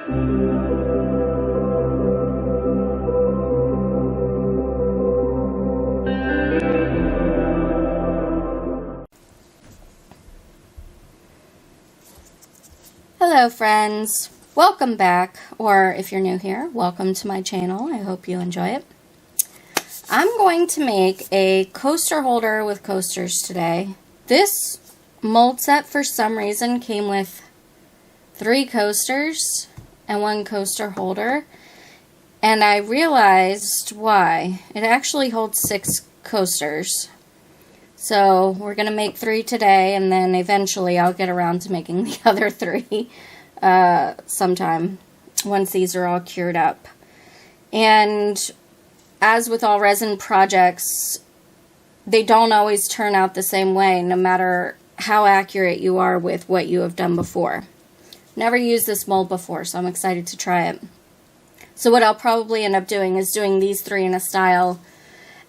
Hello friends, welcome back, or if you're new here, welcome to my channel. I hope you enjoy it. I'm going to make a coaster holder with coasters today. This mold set for some reason came with 3 coasters and 1 coaster holder, and I realized why. It actually holds 6 coasters. So we're going to make 3 today, and then eventually I'll get around to making the other 3 sometime once these are all cured up. And as with all resin projects, they don't always turn out the same way, no matter how accurate you are with what you have done before. Never used this mold before, so I'm excited to try it. So what I'll probably end up doing is doing these 3 in a style,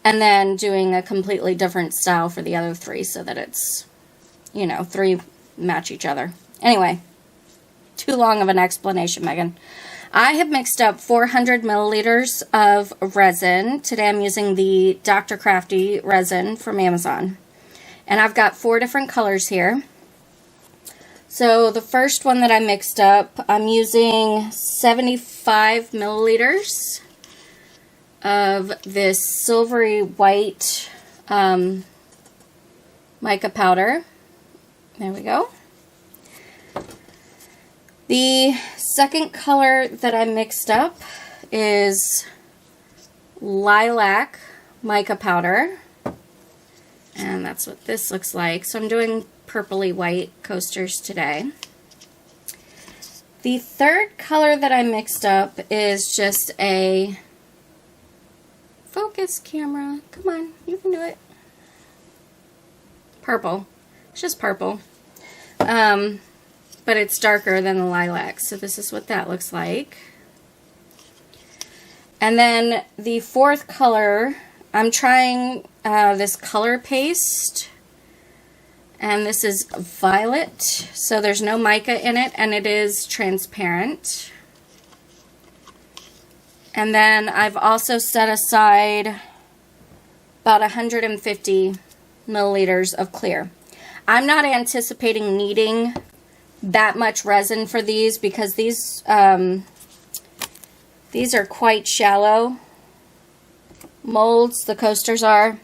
and then doing a completely different style for the other 3 so that it's, you know, 3 match each other. Anyway, too long of an explanation, Megan. I have mixed up 400 milliliters of resin. Today I'm using the Dr. Crafty resin from Amazon. And I've got 4 different colors here. So the first one that I mixed up, I'm using 75 milliliters of this silvery white mica powder. There we go. The second color that I mixed up is lilac mica powder, and that's what this looks like. So I'm doing purpley white coasters today. The third color that I mixed up is just a focus camera. Come on, you can do it. Purple. It's just purple. But it's darker than the lilac. So this is what that looks like. And then the fourth color, I'm trying this color paste. And this is violet. So there's no mica in it, and it is transparent. And then I've also set aside about 150 milliliters of clear. I'm not anticipating needing that much resin for these because these are quite shallow molds, the coasters are.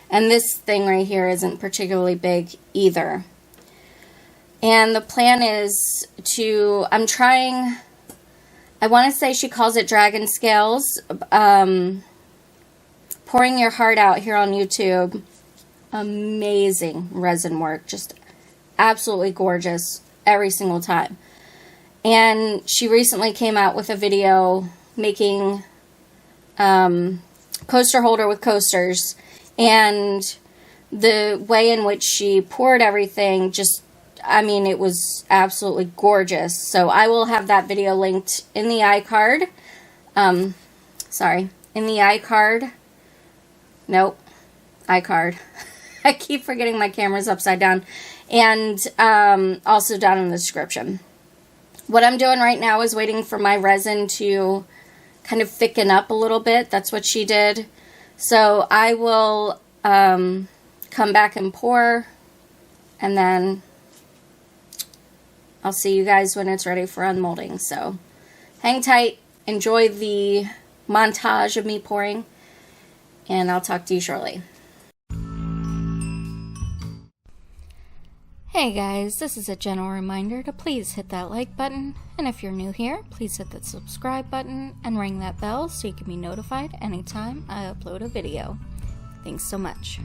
And this thing right here isn't particularly big either. And the plan is to, I want to say she calls it dragon scales. Pouring Your Heart Out here on YouTube. Amazing resin work. Just absolutely gorgeous every single time. And she recently came out with a video making coaster holder with coasters. And the way in which she poured everything just, I mean, it was absolutely gorgeous. So I will have that video linked in the iCard. In the iCard. Nope. iCard. I keep forgetting my camera's upside down. And also down in the description. What I'm doing right now is waiting for my resin to kind of thicken up a little bit. That's what she did. So I will come back and pour, and then I'll see you guys when it's ready for unmolding. So hang tight, enjoy the montage of me pouring, and I'll talk to you shortly. Hey guys, this is a gentle reminder to please hit that like button, and if you're new here, please hit that subscribe button and ring that bell so you can be notified anytime I upload a video. Thanks so much.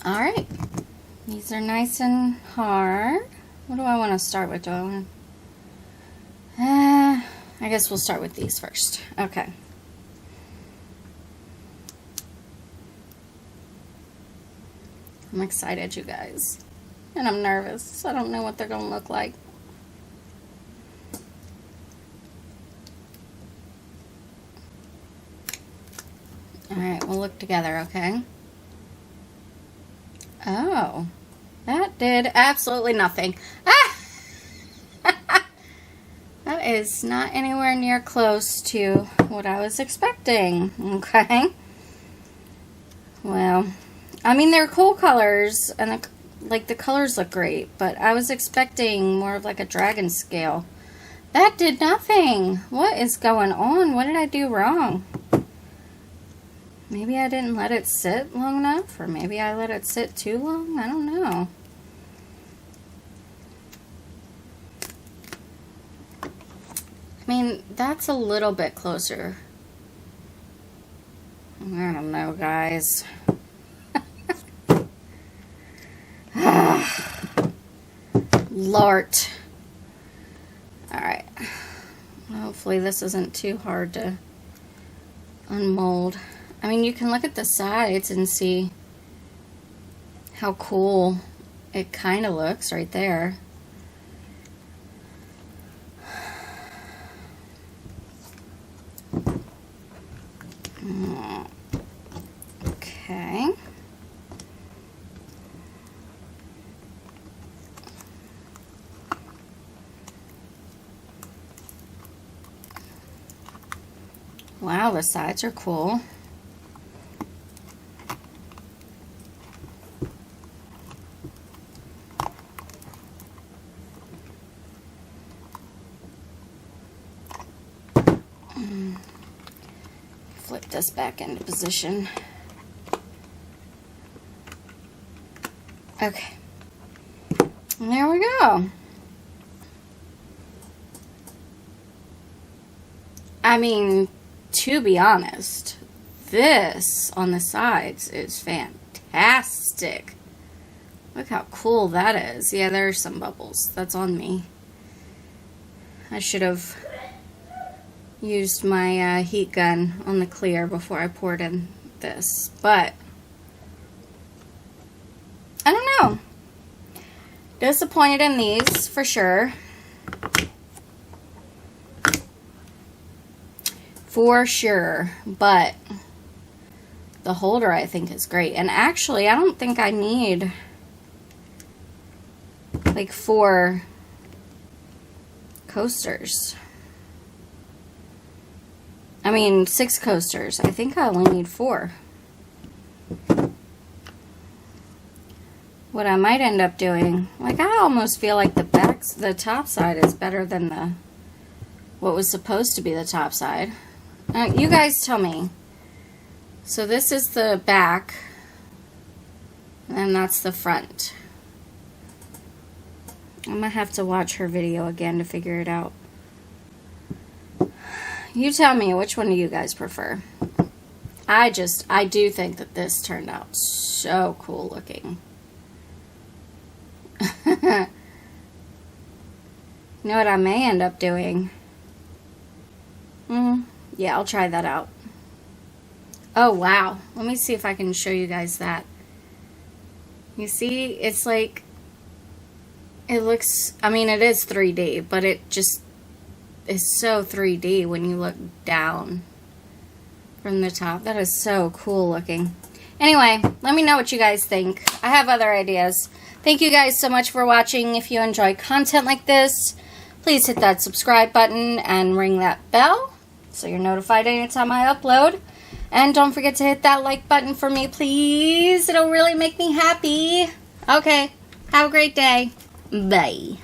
Alright, these are nice and hard. What do I want to start with? Do I want to... I guess we'll start with these first. Okay. I'm excited, you guys. And I'm nervous. I don't know what they're going to look like. Alright, we'll look together, okay? Oh, that did absolutely nothing. Ah! That is not anywhere near close to what I was expecting, okay? Well, I mean, they're cool colors, and the colors look great, but I was expecting more of like a dragon scale. That did nothing. What is going on? What did I do wrong? Maybe I didn't let it sit long enough, or maybe I let it sit too long. I don't know. I mean, that's a little bit closer. I don't know, guys. Lord. Alright. Hopefully this isn't too hard to unmold. I mean, you can look at the sides and see how cool it kind of looks right there. Okay. Wow, the sides are cool. Flip this back into position. Okay. And there we go. I mean, to be honest, this on the sides is fantastic. Look how cool that is. Yeah, there's some bubbles. That's on me. I should have used my heat gun on the clear before I poured in this, but I don't know. Disappointed in these for sure. For sure, but the holder I think is great. And actually, I don't think I need like 4 coasters. I mean, 6 coasters. I think I only need 4. What I might end up doing, like, I almost feel like the top side is better than what was supposed to be the top side. You guys tell me. So this is the back, and that's the front. I'm gonna have to watch her video again to figure it out. You tell me, which one do you guys prefer? I do think that this turned out so cool looking. You know what I may end up doing? Yeah, I'll try that out. Oh, wow. Let me see if I can show you guys that. You see, it's like, it looks, I mean, it is 3D, but it just is so 3D when you look down from the top. That is so cool looking. Anyway, let me know what you guys think. I have other ideas. Thank you guys so much for watching. If you enjoy content like this, please hit that subscribe button and ring that bell so you're notified anytime I upload. And don't forget to hit that like button for me, please. It'll really make me happy. Okay, have a great day. Bye.